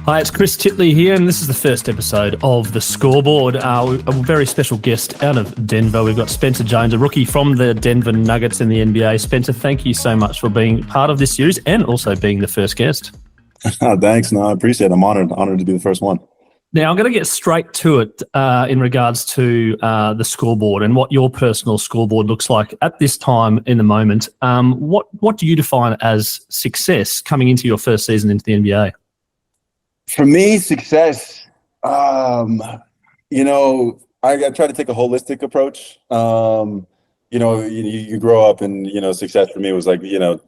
Hi, it's Chris Titley here, and this is the first episode of The Scoreboard. A very special guest out of Denver. We've got Spencer Jones, a rookie from the Denver Nuggets in the NBA. Spencer, thank you so much for being part of this series and also being the first guest. Thanks. No, I appreciate it. I'm honored to be the first one. Now, I'm going to get straight to it in regards to the scoreboard and what your personal scoreboard looks like at this time in the moment. What do you define as success coming into your first season into the NBA? For me, success, I try to take a holistic approach. You grow up and, success for me was like, I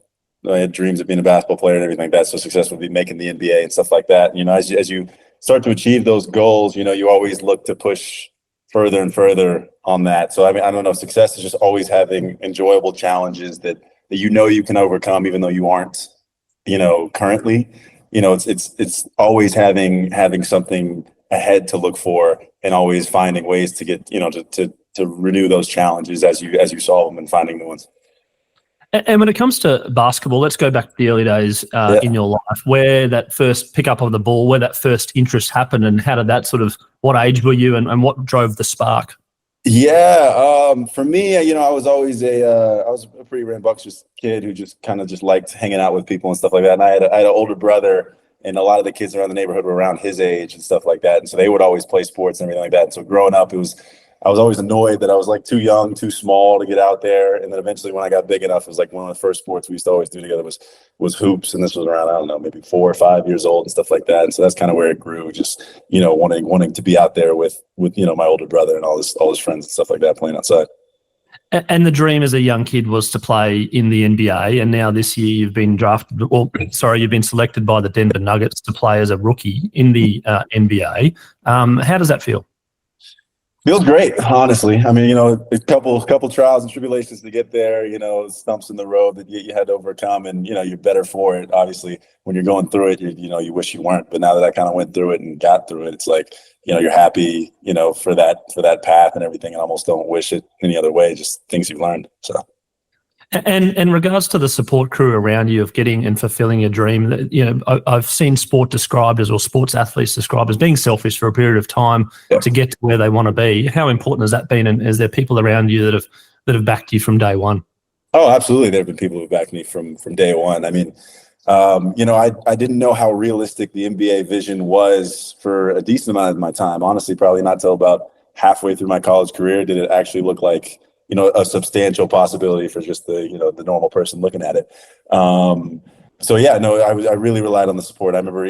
had dreams of being a basketball player and everything like that. So success would be making the NBA and stuff like that. As you start to achieve those goals, you always look to push further and further on that. So, I don't know, success is just always having enjoyable challenges that you can overcome, even though you aren't, currently. It's always having something ahead to look for and always finding ways to get, to renew those challenges as you solve them and finding new ones. And when it comes to basketball, let's go back to the early days in your life, where that first pickup of the ball, where that first interest happened, and how did that what age were you and what drove the spark? Yeah, for me, I was always I was a pretty rambunctious kid who just kind of liked hanging out with people and stuff like that. And I had an older brother, and a lot of the kids around the neighborhood were around his age and stuff like that. And so they would always play sports and everything like that. And so growing up, I was always annoyed that I was like too young, too small to get out there. And then eventually when I got big enough, it was like one of the first sports we used to always do together was hoops. And this was around, I don't know, maybe 4 or 5 years old and stuff like that. And so that's kind of where it grew, just, wanting to be out there with my older brother and all his friends and stuff like that playing outside. And the dream as a young kid was to play in the NBA. And now this year you've been selected by the Denver Nuggets to play as a rookie in the NBA. How does that feel? Feels great, honestly. A couple trials and tribulations to get there, stumps in the road that you had to overcome, and, you're better for it. Obviously, when you're going through it, you wish you weren't. But now that I kind of went through it and got through it, it's like, you're happy, for that path and everything, and almost don't wish it any other way, just things you've learned. So. And in regards to the support crew around you of getting and fulfilling your dream, I've seen sports athletes described as being selfish for a period of time to get to where they want to be. How important has that been? And is there people around you that have backed you from day one? Oh, absolutely. There have been people who backed me from day one. I didn't know how realistic the NBA vision was for a decent amount of my time. Honestly, probably not till about halfway through my college career did it actually look like a substantial possibility for just the normal person looking at it. I really relied on the support. I remember,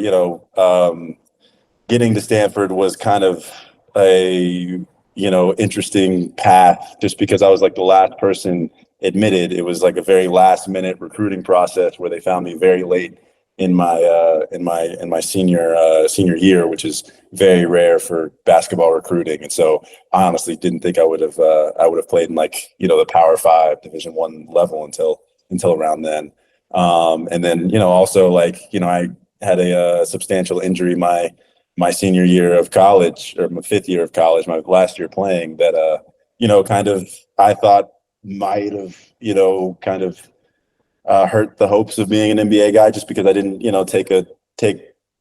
getting to Stanford was kind of a, interesting path just because I was like the last person admitted. It was like a very last minute recruiting process where they found me very late in my senior year, which is very rare for basketball recruiting. And so I honestly didn't think I would have played in the Power 5 Division I level until around then. And then, also I had a substantial injury my senior year of college, or my fifth year of college, my last year playing, that I thought might have hurt the hopes of being an NBA guy, just because I didn't, take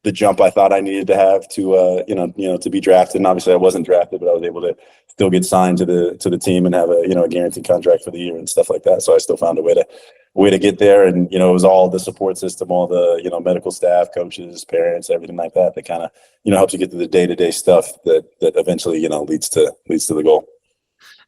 the jump I thought I needed to have to be drafted. And obviously I wasn't drafted, but I was able to still get signed to the team and have a guaranteed contract for the year and stuff like that. So I still found a way to get there. And, it was all the support system, all the, medical staff, coaches, parents, everything like that kind of, helps you get to the day-to-day stuff that eventually, leads to the goal.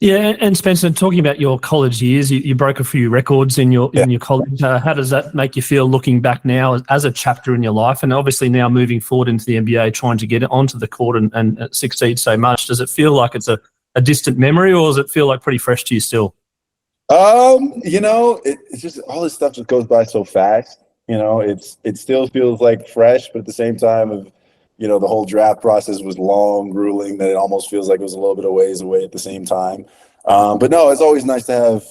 Yeah, and Spencer, talking about your college years, you broke a few records in your college. How does that make you feel looking back now as a chapter in your life, and obviously now moving forward into the NBA, trying to get onto the court and succeed so much? Does it feel like it's a distant memory, or does it feel like pretty fresh to you still? It's just all this stuff just goes by so fast. It still feels like fresh, but at the same time the whole draft process was long, grueling, that it almost feels like it was a little bit of ways away at the same time. But no, it's always nice to have,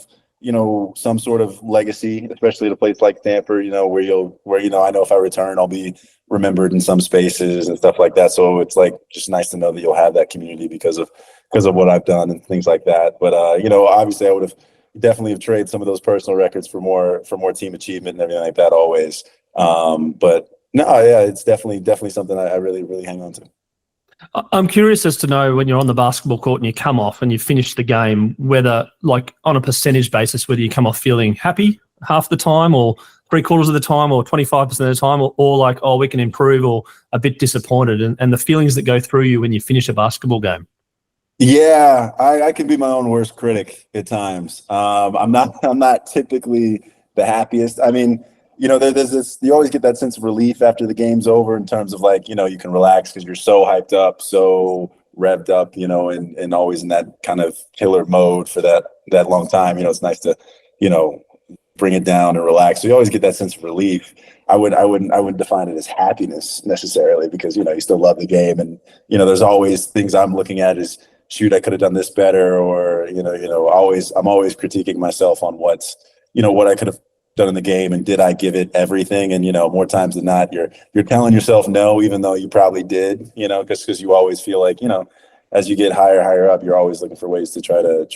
some sort of legacy, especially at a place like Stanford, where I know if I return, I'll be remembered in some spaces and stuff like that. So it's like just nice to know that you'll have that community because of what I've done and things like that. But obviously I would have definitely have traded some of those personal records for more team achievement and everything like that always. But No, yeah, it's definitely something I really, really hang on to. I'm curious as to know when you're on the basketball court and you come off and you finish the game, whether, like, on a percentage basis, whether you come off feeling happy half the time or three-quarters of the time or 25% of the time, or like, oh, we can improve, or a bit disappointed, and the feelings that go through you when you finish a basketball game. Yeah, I can be my own worst critic at times. I'm not typically the happiest. I mean, there's this, you always get that sense of relief after the game's over in terms of like, you can relax because you're so hyped up, so revved up, and always in that kind of killer mode for that long time. It's nice to, bring it down and relax. So you always get that sense of relief. I wouldn't define it as happiness necessarily, because, you still love the game, and, there's always things I'm looking at as, shoot, I could have done this better, or, I'm always critiquing myself on what I could have done in the game, and did I give it everything? And, more times than not, you're telling yourself no, even though you probably did, because you always feel like, as you get higher up, you're always looking for ways to try to,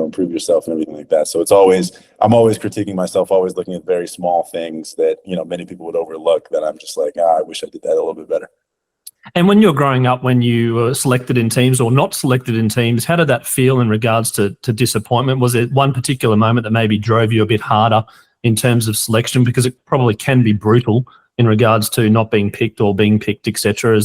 improve yourself and everything like that. So I'm always critiquing myself, always looking at very small things that, many people would overlook, that I'm just like, I wish I did that a little bit better. And when you're growing up, when you were selected in teams or not selected in teams, how did that feel in regards to disappointment? Was there one particular moment that maybe drove you a bit harder in terms of selection? Because it probably can be brutal in regards to not being picked or being picked, etc.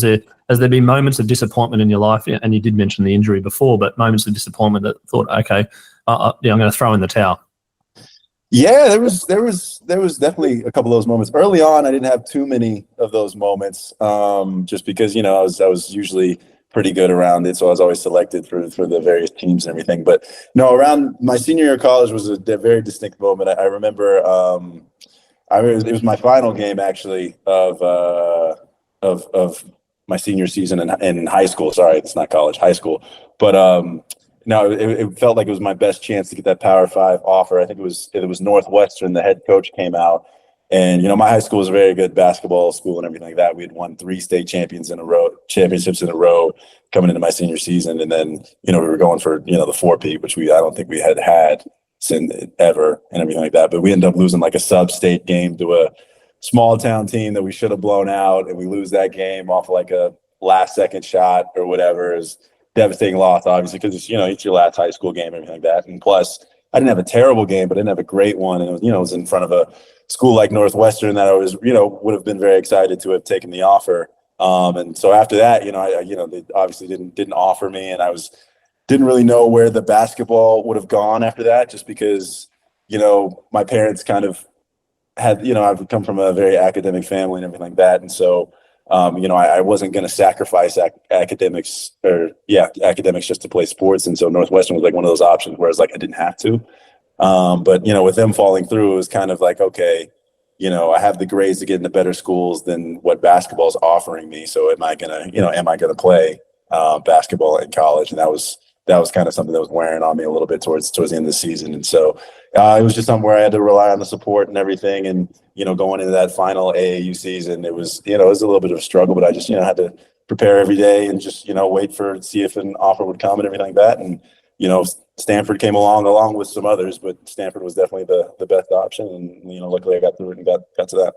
Has there been moments of disappointment in your life? And you did mention the injury before, but moments of disappointment that thought, okay, I'm going to throw in the towel. Yeah, there was definitely a couple of those moments early on. I didn't have too many of those moments, just because, I was usually pretty good around it, so I was always selected for the various teams and everything. But no, around my senior year of college was a very distinct moment. I remember, it was my final game actually of my senior season in high school. Sorry, it's not college, high school. But no, it felt like it was my best chance to get that Power 5 offer. I think it was Northwestern. The head coach came out, and my high school was a very good basketball school and everything like that. We had won 3 state championships in a row coming into my senior season, and then we were going for the 4P, which I don't think we had since ever and everything like that. But we ended up losing like a sub-state game to a small town team that we should have blown out, and we lose that game off like a last second shot or whatever. Is devastating loss, obviously, because it's your last high school game, everything like that. And plus, I didn't have a terrible game, but I didn't have a great one. And it was in front of a school like Northwestern that I was, would have been very excited to have taken the offer. And so after that, they obviously didn't offer me, and didn't really know where the basketball would have gone after that, just because, my parents kind of had, I've come from a very academic family and everything like that. And so, I wasn't going to sacrifice academics just to play sports. And so Northwestern was like one of those options where it's like I didn't have to. But, with them falling through, it was kind of like, okay, I have the grades to get into better schools than what basketball is offering me. So am I going to play basketball in college? And that was kind of something that was wearing on me a little bit towards the end of the season. And so it was just something where I had to rely on the support and everything. And, going into that final AAU season, it was a little bit of a struggle, but I just, had to prepare every day and just, see if an offer would come and everything like that. And, Stanford came along with some others, but Stanford was definitely the best option. And, luckily I got through it and got to that.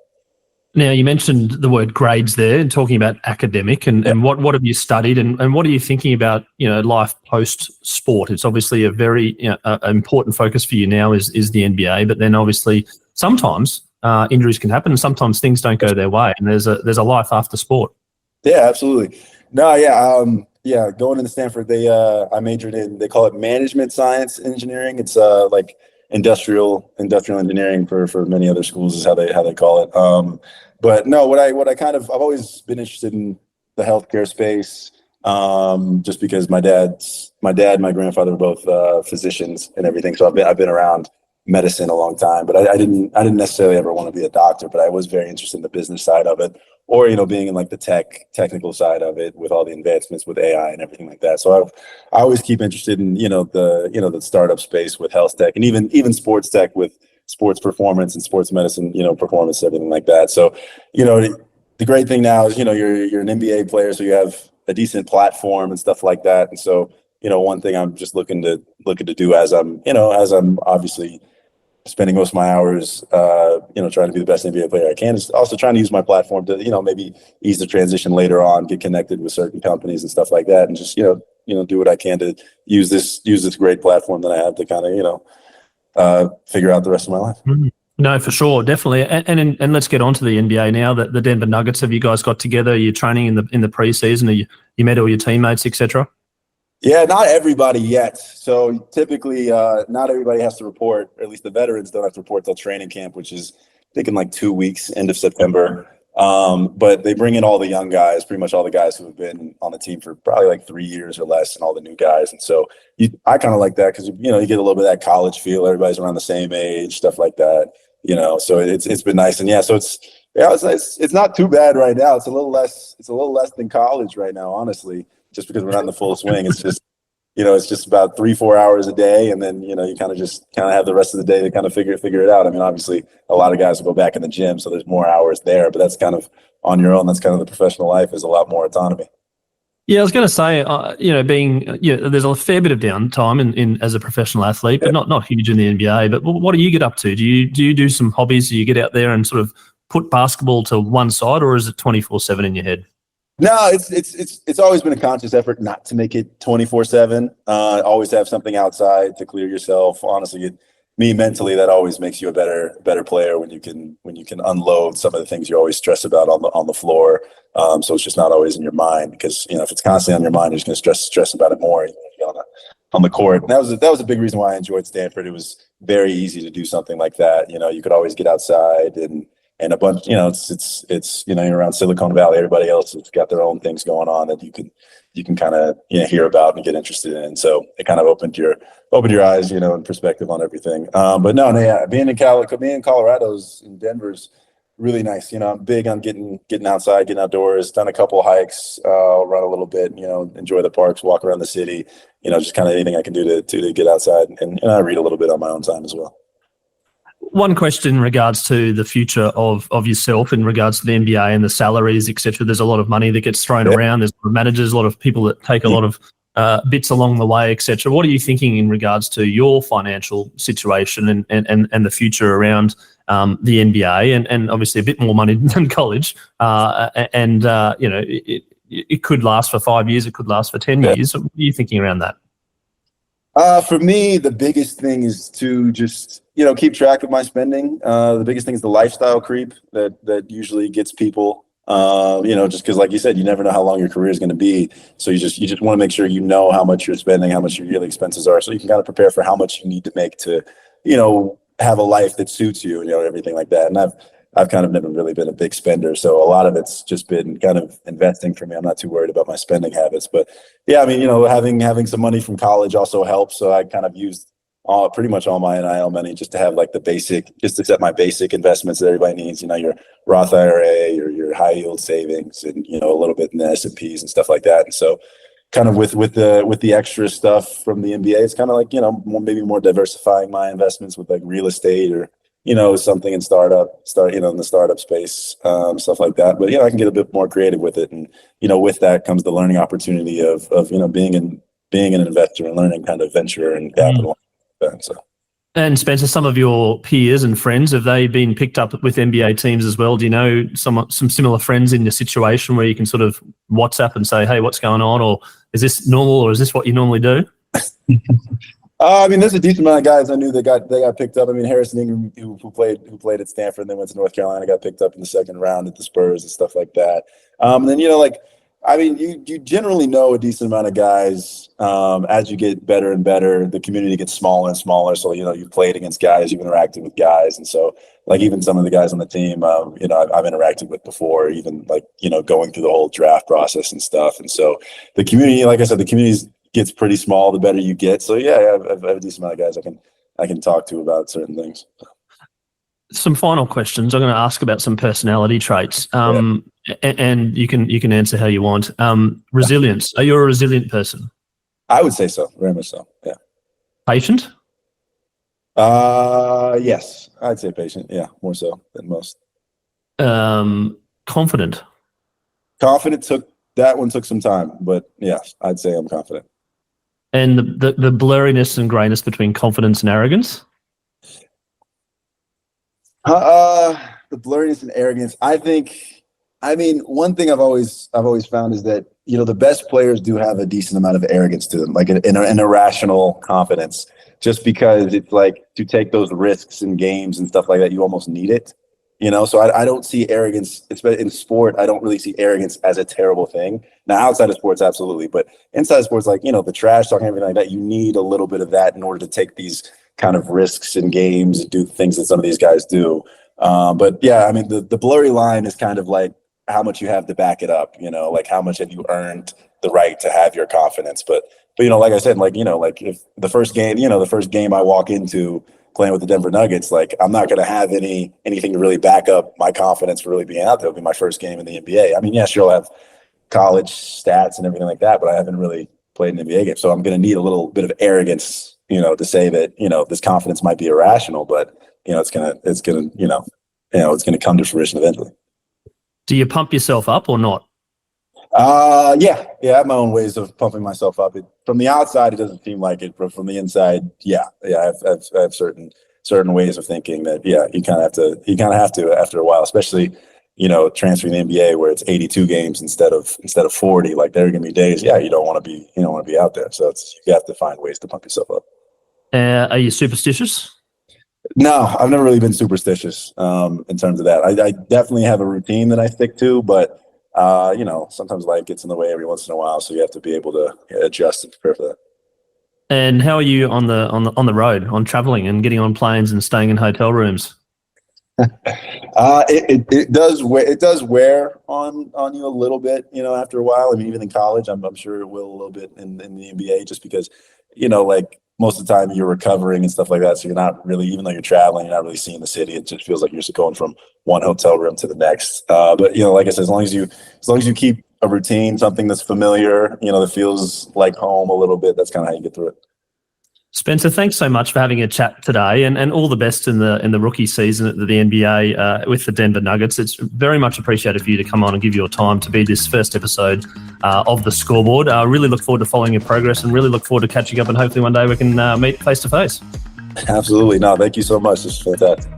Now, you mentioned the word grades there, and talking about academic, and what have you studied, and what are you thinking about, life post-sport? It's obviously a very important focus for you now is the NBA, but then obviously sometimes injuries can happen, and sometimes things don't go their way, and there's a life after sport. Yeah, absolutely. No, yeah, going into Stanford, I majored in, they call it management science engineering. It's like industrial engineering for many other schools is how they call it. But no, I've always been interested in the healthcare space, just because my dad, my grandfather were both physicians and everything. So I've been around medicine a long time, but I didn't necessarily ever want to be a doctor, but I was very interested in the business side of it, or, being in like the technical side of it with all the advancements with AI and everything like that. So I always keep interested in, the startup space with health tech, and even sports tech with sports performance and sports medicine, performance, everything like that. So, the great thing now is, you're an NBA player, so you have a decent platform and stuff like that. And so, one thing I'm just looking to do as I'm obviously spending most of my hours, trying to be the best NBA player I can. Is also trying to use my platform to, maybe ease the transition later on, get connected with certain companies and stuff like that, and just, do what I can to use this great platform that I have to kind of, figure out the rest of my life. Mm-hmm. No, for sure, definitely. And let's get on to the NBA now. The Denver Nuggets, have you guys got together? You're training in the preseason. You met all your teammates, etc. Yeah, not everybody yet. So typically, not everybody has to report, or at least the veterans don't have to report till training camp, which is I think in like 2 weeks, end of September. But they bring in all the young guys, pretty much all the guys who have been on the team for probably like 3 years or less, and all the new guys. And so I kind of like that because you get a little bit of that college feel. Everybody's around the same age, stuff like that. So it's been nice. And it's not too bad right now. It's a little less than college right now, honestly, just because we're not in the full swing. It's just, it's just about 3-4 hours a day. And then, you kind of have the rest of the day to kind of figure it out. I mean, obviously a lot of guys will go back in the gym, so there's more hours there, but that's kind of on your own. That's kind of the professional life, is a lot more autonomy. Yeah, I was going to say, there's a fair bit of downtime in as a professional athlete, but not huge in the NBA. But what do you get up to? Do you do some hobbies? Do you get out there and sort of put basketball to one side, or is it 24/7 in your head? No, it's always been a conscious effort not to make it 24/7. Always have something outside to clear yourself. Honestly, me mentally, that always makes you a better player when you can unload some of the things you always stress about on the floor. So it's just not always in your mind, because if it's constantly on your mind, you're just going to stress about it more on the court. And that was a big reason why I enjoyed Stanford. It was very easy to do something like that. You could always get outside and a bunch. It's you're around Silicon Valley. Everybody else has got their own things going on that you can kind of hear about and get interested in. So it kind of opened your eyes, and perspective on everything. But no, yeah, being in Colorado's in Denver's really nice. I'm big on getting outside, getting outdoors. Done a couple of hikes, run a little bit, enjoy the parks, walk around the city, just kind of anything I can do to get outside. And I read a little bit on my own time as well. One question in regards to the future of yourself, in regards to the NBA and the salaries, etc. There's a lot of money that gets thrown around. There's managers, a lot of people that take a lot of bits along the way, etc. What are you thinking in regards to your financial situation and the future around the NBA and obviously a bit more money than college? It could last for 5 years. It could last for 10 years. What are you thinking around that? For me, the biggest thing is to just, keep track of my spending. The biggest thing is the lifestyle creep that usually gets people, just because, like you said, you never know how long your career is going to be. So you just want to make sure you know how much you're spending, how much your yearly expenses are, so you can kind of prepare for how much you need to make to, have a life that suits you, everything like that. And I've kind of never really been a big spender, so a lot of it's just been kind of investing for me. I'm not too worried about my spending habits, but yeah, I mean, having some money from college also helps. So I kind of used pretty much all my NIL money just to have like just to set my basic investments that everybody needs. Your Roth IRA, your high yield savings, and a little bit in the S&Ps and stuff like that. And so, kind of with the extra stuff from the NBA, it's kind of like maybe more diversifying my investments with like real estate or something in in the startup space, stuff like that. But I can get a bit more creative with it, and with that comes the learning opportunity of being an investor and learning kind of venture and capital. So. And Spencer, some of your peers and friends, have they been picked up with NBA teams as well? Do you know some similar friends in your situation where you can sort of WhatsApp and say, hey, what's going on? Or is this normal, or is this what you normally do? I mean, there's a decent amount of guys I knew that got picked up. I mean, Harrison Ingram, who played at Stanford and then went to North Carolina, got picked up in the second round at the Spurs and stuff like that. And then you generally know a decent amount of guys as you get better and better. The community gets smaller and smaller. So you've played against guys, you've interacted with guys, and so like even some of the guys on the team, I've interacted with before, even going through the whole draft process and stuff. And so the community, like I said, the community gets pretty small the better you get. So yeah, I have a decent amount of guys I can talk to about certain things. Some final questions. I'm going to ask about some personality traits, and you can answer how you want. Resilience. Are you a resilient person? I would say so, very much so. Yeah. Patient. Yes, I'd say patient. Yeah, more so than most. Confident. Confident took some time, but yes, I'd say I'm confident. And the blurriness and grayness between confidence and arrogance? The blurriness and arrogance. One thing I've always found is that, the best players do have a decent amount of arrogance to them, like an irrational confidence, just because it's like to take those risks in games and stuff like that, you almost need it, So I don't see arrogance, especially in sport. I don't really see arrogance as a terrible thing. Now, outside of sports, absolutely. But inside of sports, like, the trash talking, everything like that, you need a little bit of that in order to take these kind of risks in games and do things that some of these guys do. But yeah, the blurry line is kind of like how much you have to back it up, like how much have you earned the right to have your confidence. But like I said, like if the first game I walk into playing with the Denver Nuggets, like I'm not going to have anything to really back up my confidence for really being out there. It'll be my first game in the NBA. Yeah, sure, I'll have college stats and everything like that, but I haven't really played an NBA game. So I'm going to need a little bit of arrogance, to say that, this confidence might be irrational, but it's going to come to fruition eventually. Do you pump yourself up or not? Yeah, I have my own ways of pumping myself up. From the outside, it doesn't seem like it, but from the inside, I have certain ways of thinking that, you kind of have to after a while, especially, transferring the NBA where it's 82 games instead of 40. Like there are going to be days, you don't want to be out there. So you have to find ways to pump yourself up. Are you superstitious? No, I've never really been superstitious in terms of that. I definitely have a routine that I stick to, but sometimes life gets in the way every once in a while, so you have to be able to adjust and prepare for that. And how are you on the road, on traveling and getting on planes and staying in hotel rooms? It does wear on you a little bit, after a while. Even in college, I'm sure it will a little bit in the NBA, just because, like most of the time you're recovering and stuff like that. So you're not really, even though you're traveling, you're not really seeing the city. It just feels like you're just going from one hotel room to the next. But like I said, as long as you keep a routine, something that's familiar, that feels like home a little bit, that's kind of how you get through it. Spencer, thanks so much for having a chat today, and all the best in the rookie season at the NBA with the Denver Nuggets. It's very much appreciated for you to come on and give your time to be this first episode of the Scoreboard. I really look forward to following your progress and really look forward to catching up, and hopefully one day we can meet face to face. Absolutely. No, thank you so much. This is fantastic.